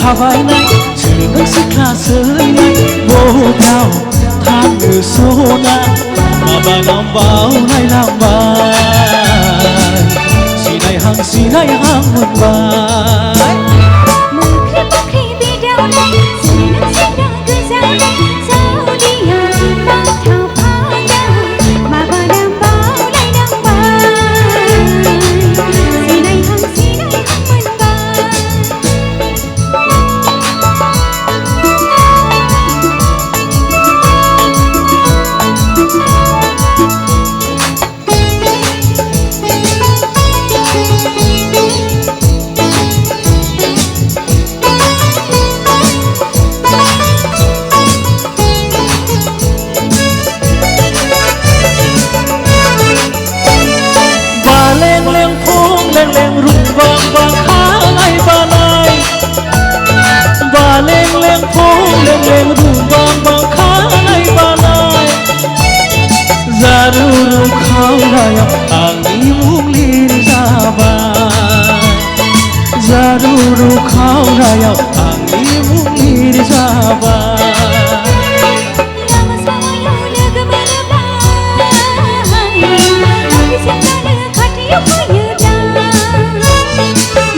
थाबायनाय सोरनो सिख्ला सोलायनाय बबेयाव थांनो सना माबा नांबाव नायलांबाय सिनायहां मोनबाय मोख्रे मोख्रे बिदावनाय सोरनो सिख्ला गोजावनाय सावदिया बाथाव फादाव माबा नांबाव नायलांबाय सिनायहां Zaru kaulaya angin munglir zabai Zaru kaulaya angin munglir zabai Lama-sama yang lega menebai Tapi segala kati yang menyedang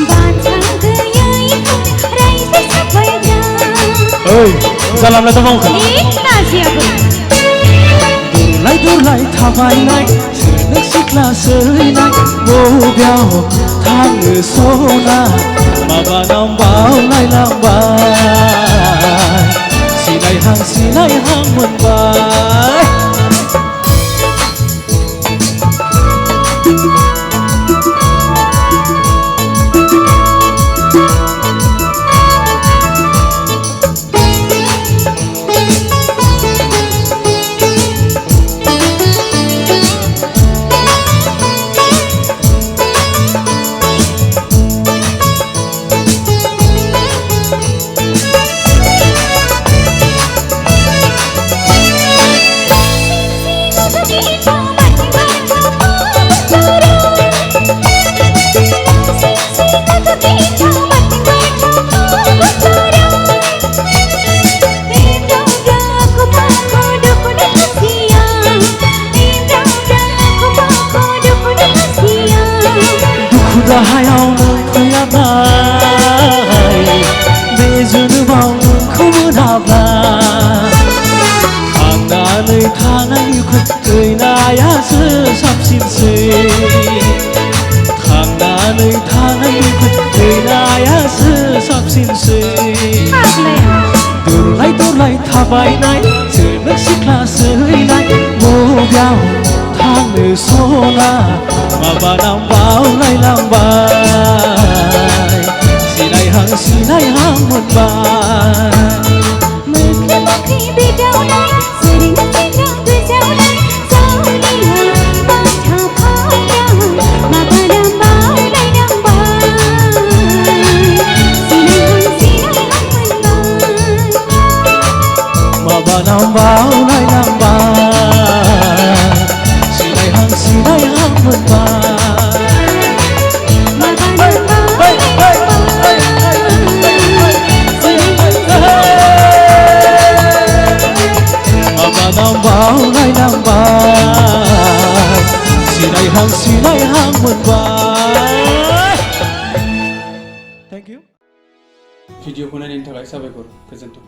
Batang gaya itu raisa sampai jam Oi, salam na tawang ka siapa? Durlay थाबायनाय सोरनो सिख्ला सोलायनाय बबेयाव थांनो सना माबा नांबाव नायलांबाय सिनायहां मोनबाय Rahayaw fayabay Bejunubaw kumunabla Tanganay kun Kaynayası sapsinsay Tanganay kun Kaynayası sapsinsay Durlay tabaynay Soorno sikhla soalaynay Bobyaw थांनो सना माबा नांबाव नायलांबाय सिनायहां मोनबाय मोख्रे मोख्रे बिदावनाय सोरनो सिख्ला गोजावनाय सावदिया बाथाव फादाव माबा नांबाव नायलांबाय सिनायहां मोनबाय माबा नांबाव नायलांबाय सिनायहां मोनबाय माबा नांबाव नायलांबाय सिनायहां मोनबाय Thank you. भिडिअखौ नायनायनि थाखाय साबायखर गोजोन्थों।